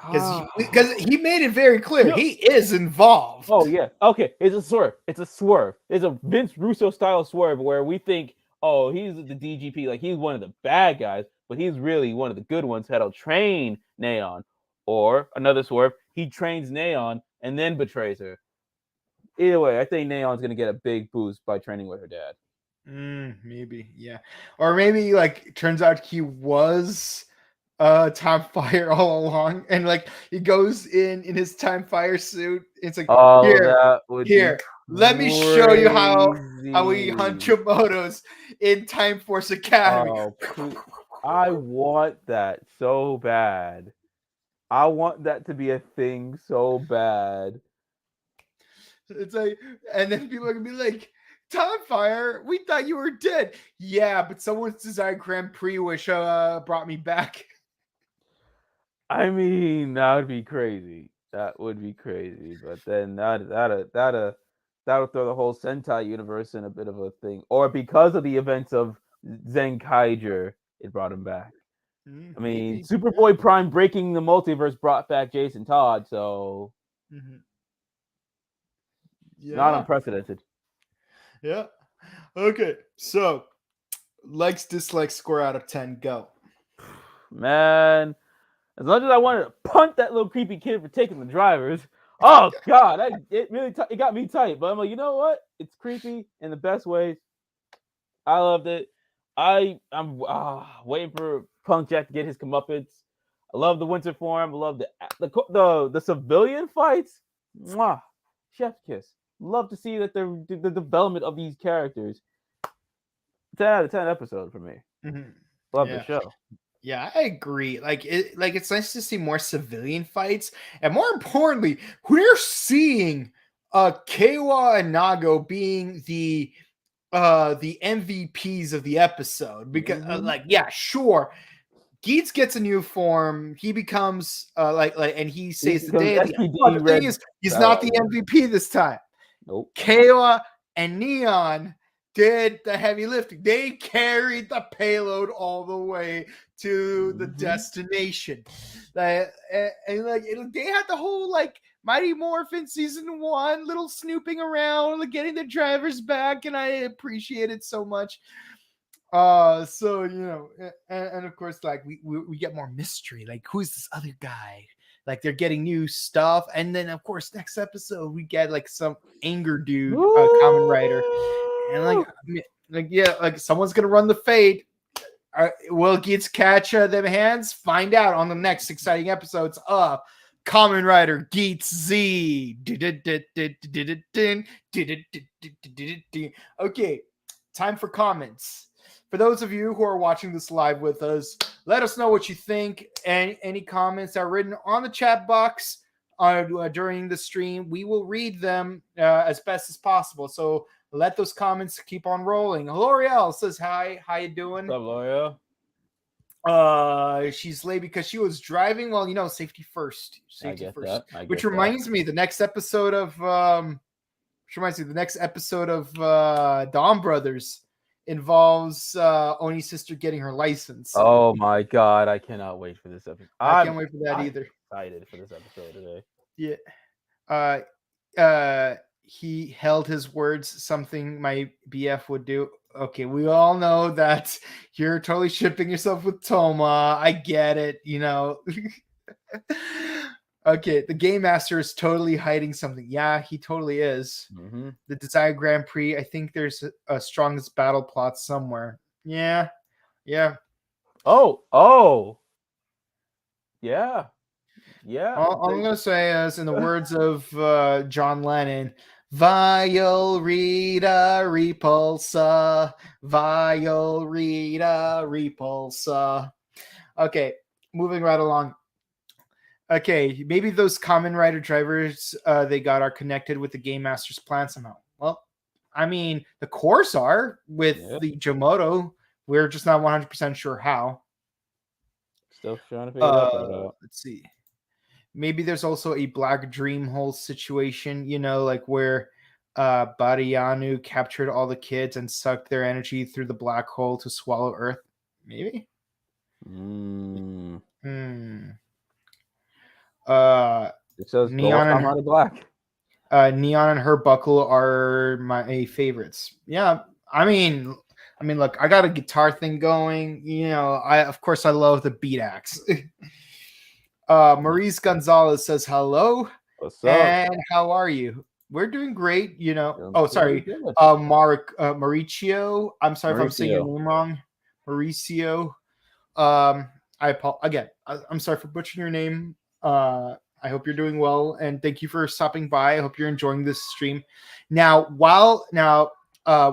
C: ah,
B: Because he made it very clear
C: no.
B: he is involved.
C: Oh yeah. Okay. It's a swerve. It's a swerve. It's a Vince Russo style swerve where we think, oh, he's the DGP, like he's one of the bad guys, but he's really one of the good ones that'll train Neon. Or another swerve, he trains Neon and then betrays her. Either way, I think Neon's gonna get a big boost by training with her dad.
B: Maybe, yeah. Or maybe like it turns out he was Time Fire all along, and like he goes in his Time Fire suit. It's like,
C: Oh,
B: here,
C: that would be
B: let me show you how we hunt
C: crazy.
B: Chimotos in Time Force Academy.
C: Oh, I want that so bad. I want that to be a thing so bad.
B: It's like, and then people are gonna be like, Time Fire, we thought you were dead. Yeah, but someone's design Grand Prix wish brought me back.
C: I mean, that would be crazy. That would be crazy. But then that would throw the whole Sentai universe in a bit of a thing. Or because of the events of Zenkaiger, it brought him back. I mean,
B: Maybe.
C: Superboy Prime breaking the multiverse brought back Jason Todd, so not
B: Yeah.
C: unprecedented.
B: Yeah. Okay. So, likes, dislikes, score out of 10. Go.
C: Man, as much as I wanted to punt that little creepy kid for taking the drivers, oh god, it got me tight. But I'm like, you know what? It's creepy in the best ways. I loved it. I'm waiting for Punk Jack to get his comeuppance. I love the winter form. I love the civilian fights. Mwah, chef's kiss. Love to see that the development of these characters. 10 out of 10 episode for me. Love the show.
B: Yeah, I agree. It's nice to see more civilian fights, and more importantly, we're seeing Keiwa and Nago being the MVPs of the episode because sure, Geats gets a new form. He becomes and he saves the day. But the thing is, he's not the MVP this time.
C: Nope.
B: Kayla and Neon did the heavy lifting. They carried the payload all the way to the destination. They had the whole Mighty Morphin season 1, little snooping around, getting the drivers back, and I appreciate it so much. So and of course, we get more mystery. Like, who's this other guy? Like, they're getting new stuff, and then of course, next episode we get some anger dude, Kamen Rider, and someone's gonna run the fade. Will Geats catch them hands? Find out on the next exciting episodes of Kamen Rider Geats Z. Okay, time for comments. For those of you who are watching this live with us, let us know what you think. And any comments are written on the chat box during the stream. We will read them as best as possible. So let those comments keep on rolling. L'Oreal says hi. How you doing?
C: What's up,
B: L'Oreal? She's late because she was driving. Well, safety first. Safety first. Which reminds me, the next episode of Dawn Brothers involves Oni's sister getting her license. So.
C: Oh my god, I cannot wait for this episode.
B: I can't wait for that either.
C: Excited for this episode today.
B: Yeah. he held his words, something my BF would do. Okay, we all know that you're totally shipping yourself with Toma. I get it, Okay, the Game Master is totally hiding something. Yeah, he totally is.
C: Mm-hmm.
B: The Desire Grand Prix, I think there's a strongest battle plot somewhere. Yeah.
C: Oh. Yeah.
B: All I'm going to say is, in the words of John Lennon, Viol Rita Repulsa, Viol Rita Repulsa. Okay, moving right along. Okay, maybe those Kamen Rider drivers they got are connected with the Game Master's plan somehow. Well, I mean, the cores are with the Jomoto. We're just not 100% sure how.
C: Still trying to figure that part out.
B: Let's see. Maybe there's also a Black Dream Hole situation, like where Barianu captured all the kids and sucked their energy through the black hole to swallow Earth. Maybe?
C: It says
B: Neon
C: and Black.
B: Neon and her buckle are my favorites. Yeah, I mean, look, I got a guitar thing going. Of course I love the beat axe. Maurice Gonzalez says hello.
C: What's up?
B: And how are you? We're doing great. Oh, sorry. Mauricio. I'm sorry if I'm saying your name wrong. Mauricio. I'm sorry for butchering your name. I hope you're doing well, and thank you for stopping by. I hope you're enjoying this stream. Now, we're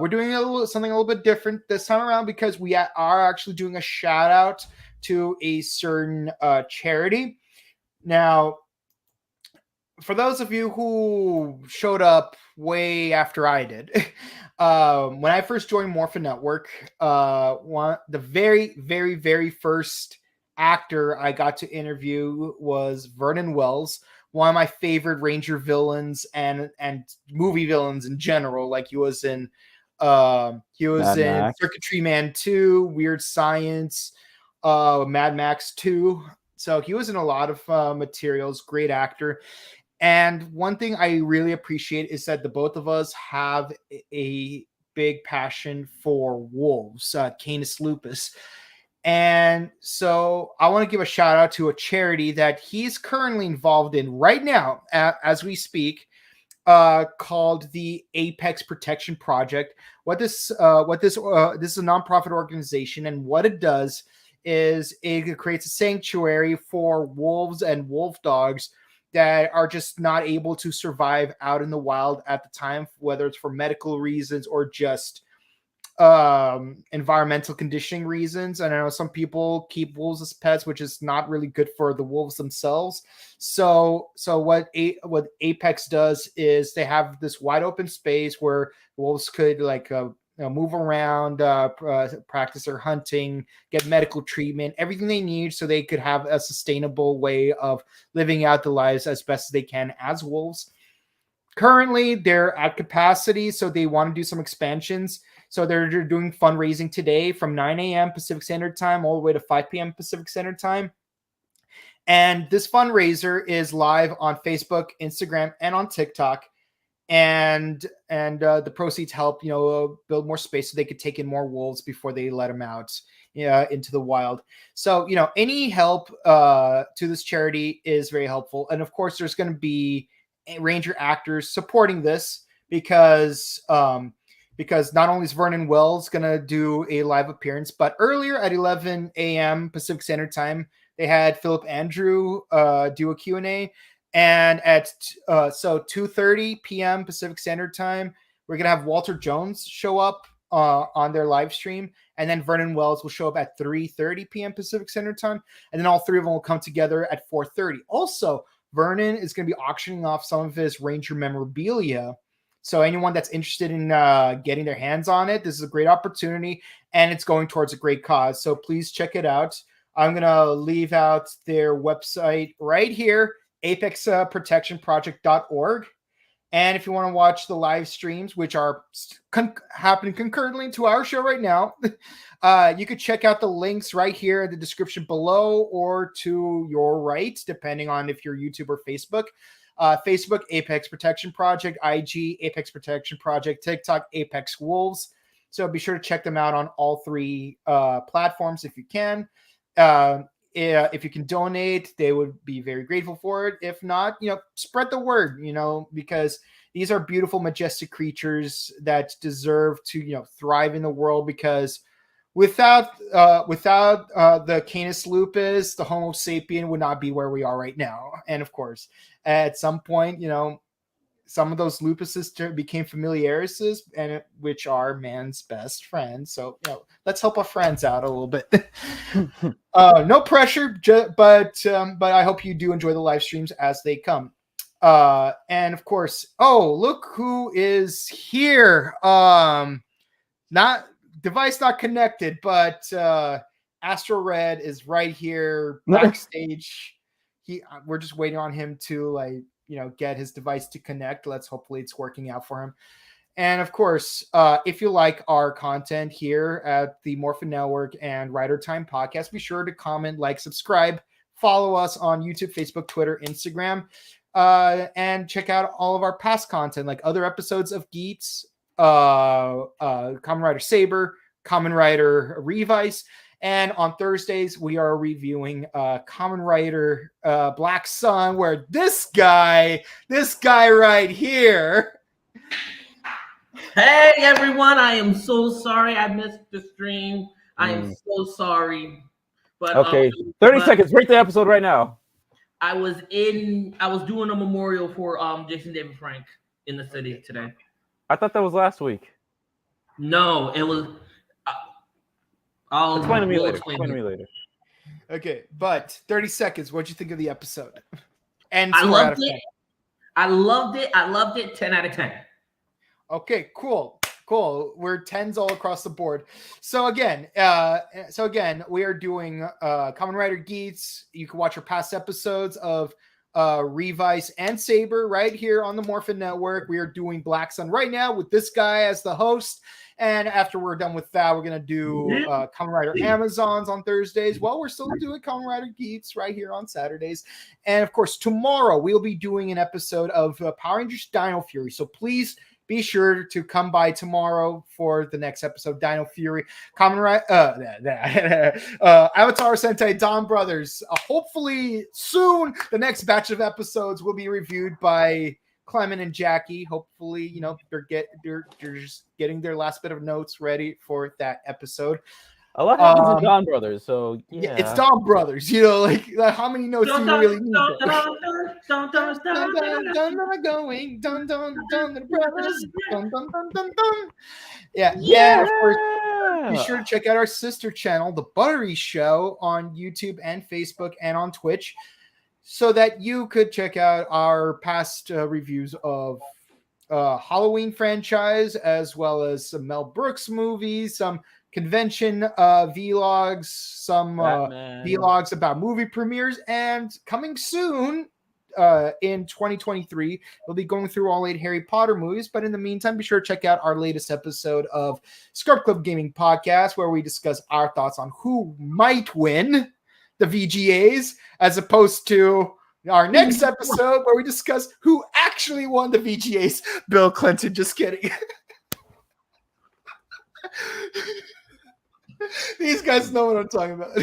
B: doing something a little bit different this time around, because we are actually doing a shout out to a certain charity. Now, for those of you who showed up way after I did, when I first joined Morphin Network, the very, very, very first actor I got to interview was Vernon Wells, one of my favorite Ranger villains and movie villains in general. Like he was in Circuitry Man 2, Weird Science, Mad Max 2. So he was in a lot of materials. Great actor. And one thing I really appreciate is that the both of us have a big passion for wolves, Canis lupus. And so I want to give a shout out to a charity that he's currently involved in right now, as we speak, called the Apex Protection Project. This is a nonprofit organization, and what it does is it creates a sanctuary for wolves and wolf dogs that are just not able to survive out in the wild at the time, whether it's for medical reasons or just environmental conditioning reasons. And I know some people keep wolves as pets, which is not really good for the wolves themselves. So what Apex does is they have this wide open space where wolves could move around, practice their hunting, get medical treatment, everything they need so they could have a sustainable way of living out the lives as best as they can as wolves. Currently, they're at capacity, so they want to do some expansions. So they're doing fundraising today from 9 a.m. Pacific Standard Time all the way to 5 p.m. Pacific Standard Time. And this fundraiser is live on Facebook, Instagram, and on TikTok. And the proceeds help build more space so they could take in more wolves before they let them out into the wild. So any help to this charity is very helpful. And of course, there's going to be Ranger actors supporting this because not only is Vernon Wells going to do a live appearance, but earlier at 11 a.m. Pacific Standard Time, they had Philip Andrew do a Q&A. And at 2:30 p.m. Pacific Standard Time, we're going to have Walter Jones show up on their live stream. And then Vernon Wells will show up at 3:30 p.m. Pacific Standard Time. And then all three of them will come together at 4:30. Also, Vernon is going to be auctioning off some of his Ranger memorabilia. So anyone that's interested in getting their hands on it, this is a great opportunity, and it's going towards a great cause. So please check it out. I'm going to leave out their website right here, apexprotectionproject.org. And if you want to watch the live streams, which are happening concurrently to our show right now, you could check out the links right here in the description below or to your right, depending on if you're YouTube or Facebook. Facebook, Apex Protection Project, IG, Apex Protection Project, TikTok, Apex Wolves. So be sure to check them out on all 3 platforms if you can. If you can donate, they would be very grateful for it. If not, spread the word, because these are beautiful, majestic creatures that deserve to, thrive in the world, because without the Canis lupus, the Homo sapien would not be where we are right now. And of course, at some point, some of those lupuses became familiares, and which are man's best friends. So let's help our friends out a little bit. No pressure, but I hope you do enjoy the live streams as they come. And of course, look who is here. Not device not connected, but Astro Red is right here backstage. We're just waiting on him to get his device to connect. Hopefully it's working out for him. And of course, if you like our content here at the Morphin Network and Rider Time podcast, be sure to comment, like, subscribe, follow us on YouTube, Facebook, Twitter, Instagram, and check out all of our past content, like other episodes of Geats, Kamen Rider Saber, Kamen Rider Revice. And on Thursdays, we are reviewing Kamen Rider Black Sun, where this guy right here.
D: Hey everyone, I am so sorry I missed the stream. I am so sorry. But
C: okay, 30 seconds, break the episode right now.
D: I was doing a memorial for Jason David Frank in the city today.
C: I thought that was last week.
D: No, it was
C: explain to me later.
B: Okay, but 30 seconds. What'd you think of the episode? And
D: I loved it. I loved it. 10 out of 10.
B: Okay, cool. We're 10s all across the board. So again, we are doing Kamen Rider Geats. You can watch our past episodes of Revice and Saber right here on the Morphin Network. We are doing Black Sun right now with this guy as the host. And after we're done with that, we're going to do Kamen Rider Amazons on Thursdays. Well, we're still doing Kamen Rider Geats right here on Saturdays. And of course, tomorrow we'll be doing an episode of Power Rangers Dino Fury. So please be sure to come by tomorrow for the next episode, Dino Fury, Kamen Rider, Avatar Sentai Dawn Brothers. Hopefully soon, the next batch of episodes will be reviewed by Clement and Jackie. Hopefully, they're just getting their last bit of notes ready for that episode.
C: A lot happens in Dawn Brothers, so yeah.
B: It's Dawn Brothers, like how many notes do you really need? Yeah, of course, be sure to check out our sister channel, The Buttery Show, on YouTube and Facebook and on Twitch, so that you could check out our past reviews of Halloween franchise, as well as some Mel Brooks movies, some convention vlogs, some vlogs about movie premieres, and coming soon in 2023, we'll be going through all 8 Harry Potter movies. But in the meantime, be sure to check out our latest episode of Scrub Club Gaming Podcast, where we discuss our thoughts on who might win the VGAs, as opposed to our next episode where we discuss who actually won the VGAs. Bill Clinton, just kidding. These guys know what I'm talking about.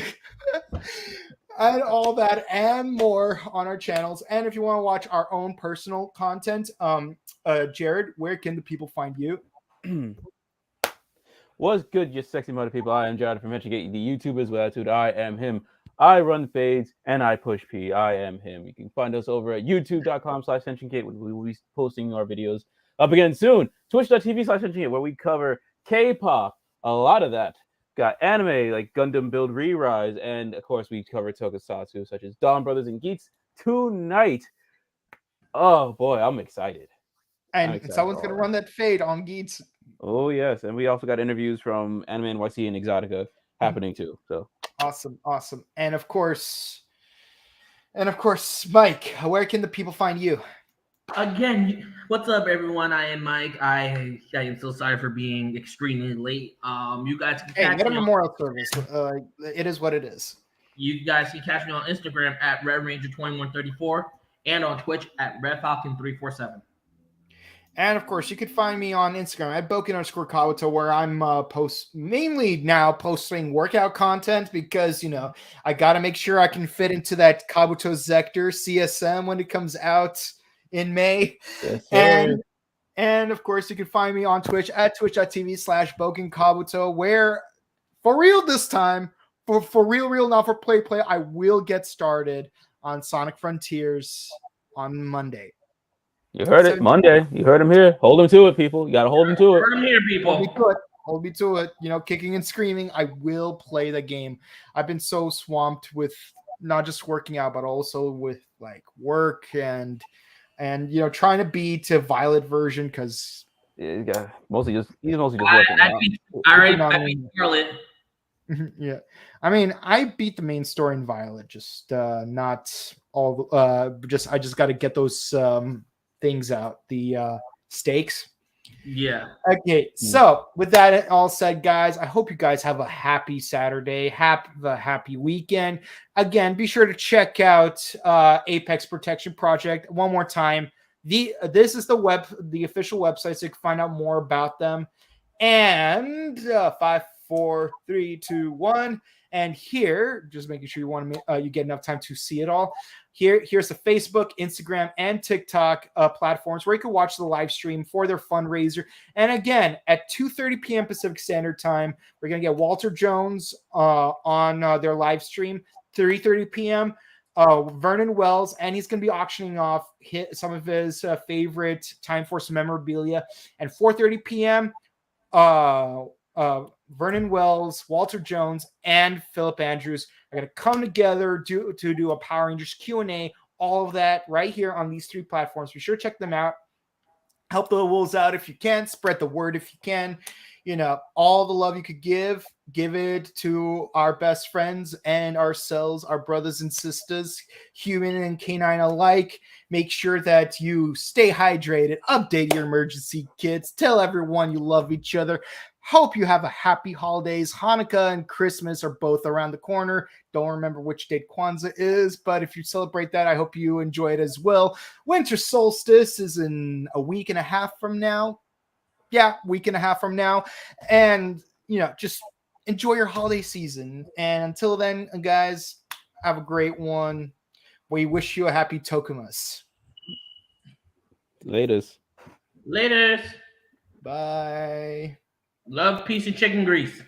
B: And all that and more on our channels. And if you want to watch our own personal content, Jared, where can the people find you?
C: What's good, you sexy mother people? I am Jared from Menchigate, the YouTuber's attitude. I am him. I run fades and I push P. I am him. You can find us over at youtube.com/SensionGate, where we will be posting our videos up again soon. Twitch.tv/SensionGate, where we cover K-pop, a lot of that. Got anime like Gundam Build Re-Rise, and of course we cover tokusatsu such as Dawn Brothers and Geats tonight. Oh boy, I'm excited.
B: And someone's gonna run that fade on Geats.
C: Oh yes, and we also got interviews from Anime NYC and Exotica happening too. So
B: awesome. And of course, Mike, where can the people find you?
D: Again, what's up, everyone? I am Mike. I am so sorry for being extremely late. You guys can catch
B: get a
D: me
B: memorial service. It is what it is.
D: You guys can catch me on Instagram at Red Ranger 2134, and on Twitch at RedFalcon347.
B: And of course, you could find me on Instagram at Boken_Kabuto, where I'm mainly now posting workout content because I got to make sure I can fit into that Kabuto Sector CSM when it comes out in May.
C: Yes, sir.
B: And of course, you can find me on Twitch at twitch.tv/BokenKabuto, where for real this time, for real, not for play, I will get started on Sonic Frontiers on Monday.
C: You heard it Monday. You heard him here. Hold him to it, people. You got to hold him to it.
D: Heard him here, people.
B: Hold me to it. Kicking and screaming. I will play the game. I've been so swamped with not just working out, but also with like work and trying to beat a Violet version because
C: he's mostly just working out.
D: I beat Violet.
B: Yeah, I mean, I beat the main story in Violet, just not all. I just got to get those things out, the stakes.
D: Yeah.
B: Okay, so with that all said, guys, I hope you guys have a happy Saturday, happy weekend. Again, be sure to check out Apex Protection Project one more time. This is the official website, so you can find out more about them. And 5, 4, 3, 2, 1. And here, just making sure you get enough time to see it all. Here's the Facebook, Instagram, and TikTok platforms where you can watch the live stream for their fundraiser. And again, at 2:30 p.m. Pacific Standard Time, we're gonna get Walter Jones on their live stream. 3:30 p.m. Vernon Wells, and he's going to be auctioning off some of his favorite Time Force memorabilia. And 4:30 p.m. Vernon Wells, Walter Jones, and Philip Andrews are going to come together to do a Power Rangers Q&A. All of that right here on these 3 platforms. Be sure to check them out. Help the wolves out if you can. Spread the word if you can. All the love you could give it to our best friends and ourselves, our brothers and sisters, human and canine alike. Make sure that you stay hydrated, update your emergency kits, tell everyone you love each other. Hope you have a happy holidays. Hanukkah and Christmas are both around the corner. Don't remember which date Kwanzaa is, but if you celebrate that, I hope you enjoy it as well. Winter solstice is in a week and a half from now. Yeah, week and a half from now. And, just enjoy your holiday season. And until then, guys, have a great one. We wish you a happy Tokumas.
C: Laters.
D: Laters.
B: Bye.
D: Love, peace, and chicken grease.